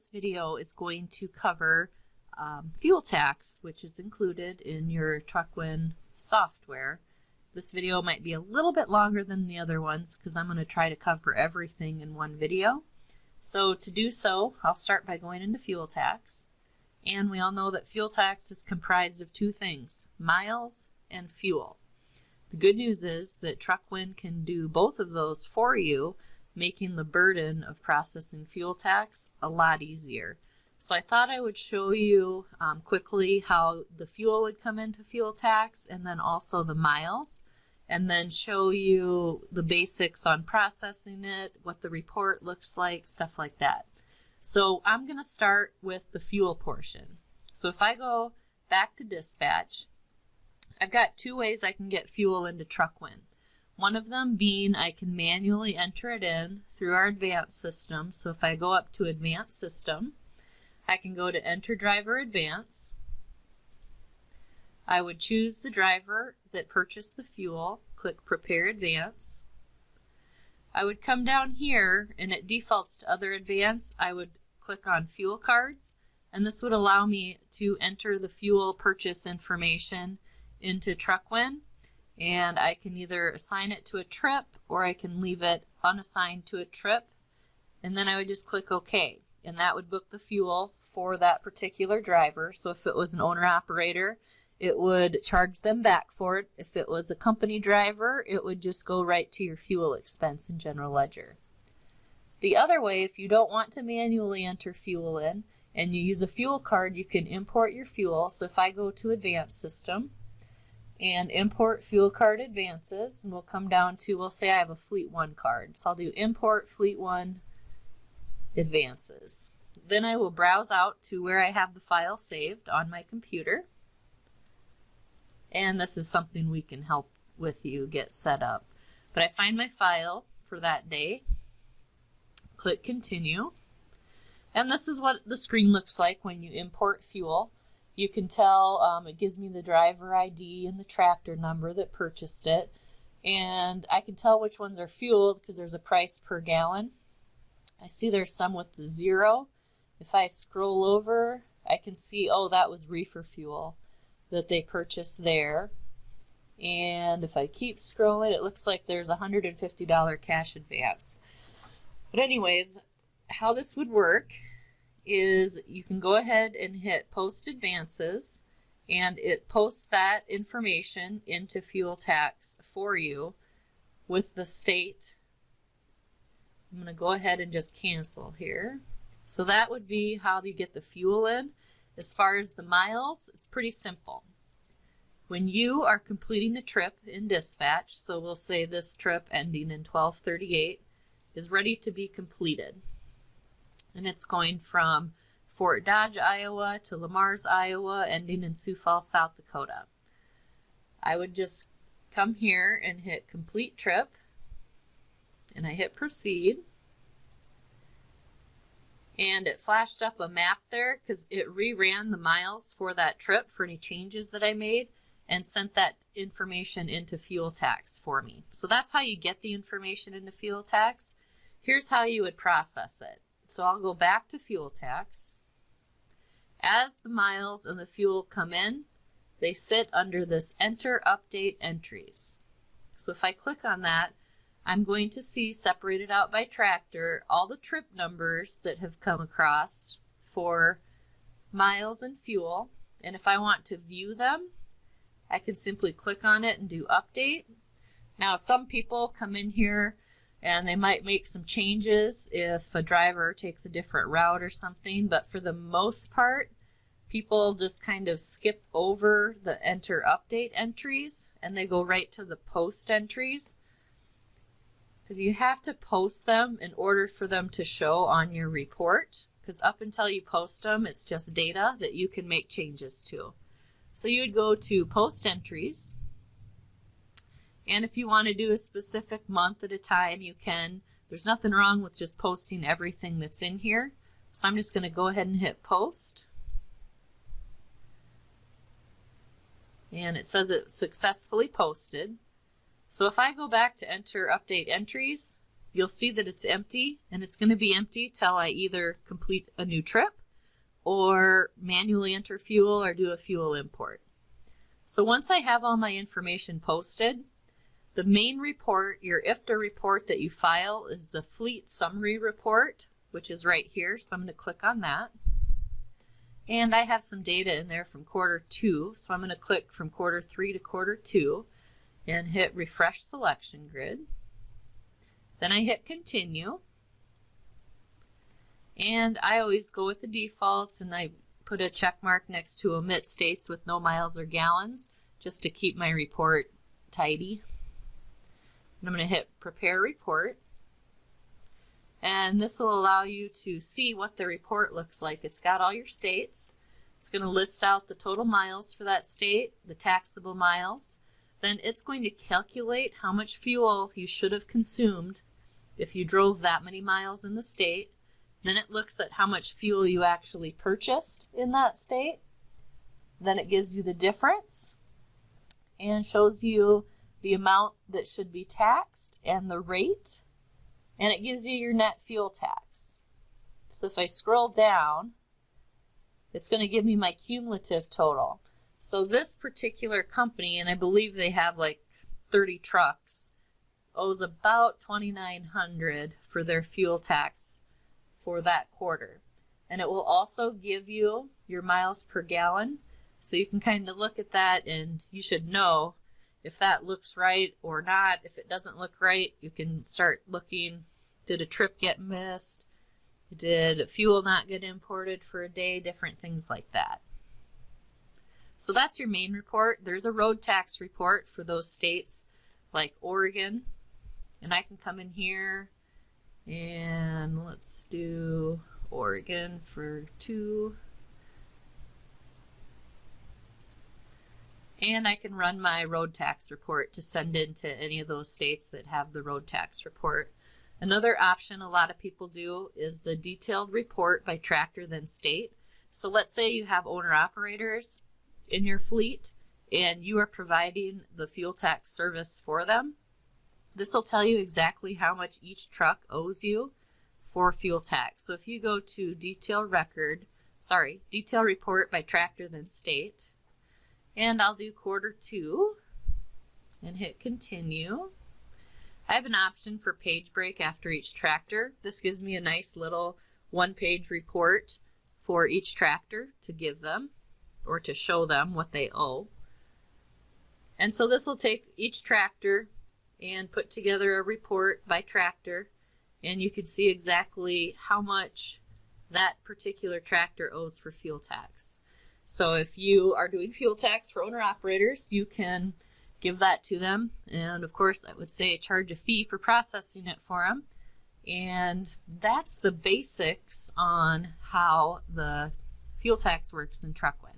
this video is going to cover fuel tax, which is included in your Truckwin software. This video might be a little bit longer than the other ones because I'm going to try to cover everything in one video. So to do so, I'll start by going into fuel tax. And we all know that fuel tax is comprised of two things, miles and fuel. The good news is that Truckwin can do both of those for you, making the burden of processing fuel tax a lot easier. So I thought I would show you quickly how the fuel would come into fuel tax and then also the miles, and then show you the basics on processing it, what the report looks like, stuff like that. So I'm going to start with the fuel portion. So if I go back to dispatch, I've got two ways I can get fuel into Truckwin. One of them being I can manually enter it in through our advanced system. So if I go up to advanced system, I can go to enter driver advance. I would choose the driver that purchased the fuel, click prepare advance. I would come down here and it defaults to other advance. I would click on fuel cards, and this would allow me to enter the fuel purchase information into Truckwin, and I can either assign it to a trip or I can leave it unassigned to a trip, and then I would just click OK, and that would book the fuel for that particular driver. So if it was an owner operator, it would charge them back for it. If it was a company driver, it would just go right to your fuel expense in general ledger. The other way, if you don't want to manually enter fuel in and you use a fuel card, you can import your fuel. So if I go to advanced system and import fuel card advances, and we'll come down to, we'll say I have a Fleet 1 card. So I'll do import Fleet 1 advances. Then I will browse out to where I have the file saved on my computer. And this is something we can help with you get set up. But I find my file for that day, click continue, and this is what the screen looks like when you import fuel. You can tell it gives me the driver ID and the tractor number that purchased it, and I can tell which ones are fueled because there's a price per gallon. I see there's some with the 0. If I scroll over, I can see, oh, that was reefer fuel that they purchased there. And if I keep scrolling, it looks like there's a $150 cash advance. But anyways, how this would work is you can go ahead and hit post advances, and it posts that information into fuel tax for you with the state. I'm going to go ahead and just cancel here. So that would be how you get the fuel in. As far as the miles, it's pretty simple. When you are completing a trip in dispatch, so we'll say this trip ending in 12:38 is ready to be completed, and it's going from Fort Dodge, Iowa to Lamar's, Iowa, ending in Sioux Falls, South Dakota. I would just come here and hit complete trip, and I hit proceed. And it flashed up a map there because it reran the miles for that trip for any changes that I made and sent that information into fuel tax for me. So that's how you get the information into fuel tax. Here's how you would process it. So I'll go back to fuel tax. As the miles and the fuel come in, they sit under this enter update entries. So if I click on that, I'm going to see separated out by tractor all the trip numbers that have come across for miles and fuel. And if I want to view them, I can simply click on it and do update. Now some people come in here and they might make some changes if a driver takes a different route or something, but for the most part, people just kind of skip over the enter update entries and they go right to the post entries, because you have to post them in order for them to show on your report, because up until you post them, it's just data that you can make changes to. So you would go to post entries, and if you want to do a specific month at a time, you can. There's nothing wrong with just posting everything that's in here. So I'm just going to go ahead and hit post. And it says it's successfully posted. So if I go back to enter update entries, you'll see that it's empty, and it's going to be empty till I either complete a new trip or manually enter fuel or do a fuel import. So once I have all my information posted, the main report, your IFTA report that you file, is the fleet summary report, which is right here. So I'm going to click on that. And I have some data in there from quarter 2. So I'm going to click from quarter 3 to quarter 2 and hit refresh selection grid. Then I hit continue. And I always go with the defaults, and I put a check mark next to omit states with no miles or gallons just to keep my report tidy. And I'm going to hit prepare report. And this will allow you to see what the report looks like. It's got all your states. It's going to list out the total miles for that state, the taxable miles. Then it's going to calculate how much fuel you should have consumed if you drove that many miles in the state. Then it looks at how much fuel you actually purchased in that state. Then it gives you the difference and shows you the amount that should be taxed and the rate. And it gives you your net fuel tax. So if I scroll down, it's going to give me my cumulative total. So this particular company, and I believe they have like 30 trucks, owes about $2,900 for their fuel tax for that quarter. And it will also give you your miles per gallon. So you can kind of look at that, and you should know if that looks right or not. If it doesn't look right, you can start looking. Did a trip get missed? Did fuel not get imported for a day? Different things like that. So that's your main report. There's a road tax report for those states like Oregon. And I can come in here and let's do Oregon for 2. And I can run my road tax report to send into any of those states that have the road tax report. Another option a lot of people do is the detailed report by tractor then state. So let's say you have owner-operators in your fleet and you are providing the fuel tax service for them. This will tell you exactly how much each truck owes you for fuel tax. So if you go to detail report by tractor then state, and I'll do quarter 2 and hit continue. I have an option for page break after each tractor. This gives me a nice little 1-page report for each tractor to give them or to show them what they owe. And so this will take each tractor and put together a report by tractor, and you can see exactly how much that particular tractor owes for fuel tax. So if you are doing fuel tax for owner-operators, you can give that to them. And of course, I would say charge a fee for processing it for them. And that's the basics on how the fuel tax works in Truckwin.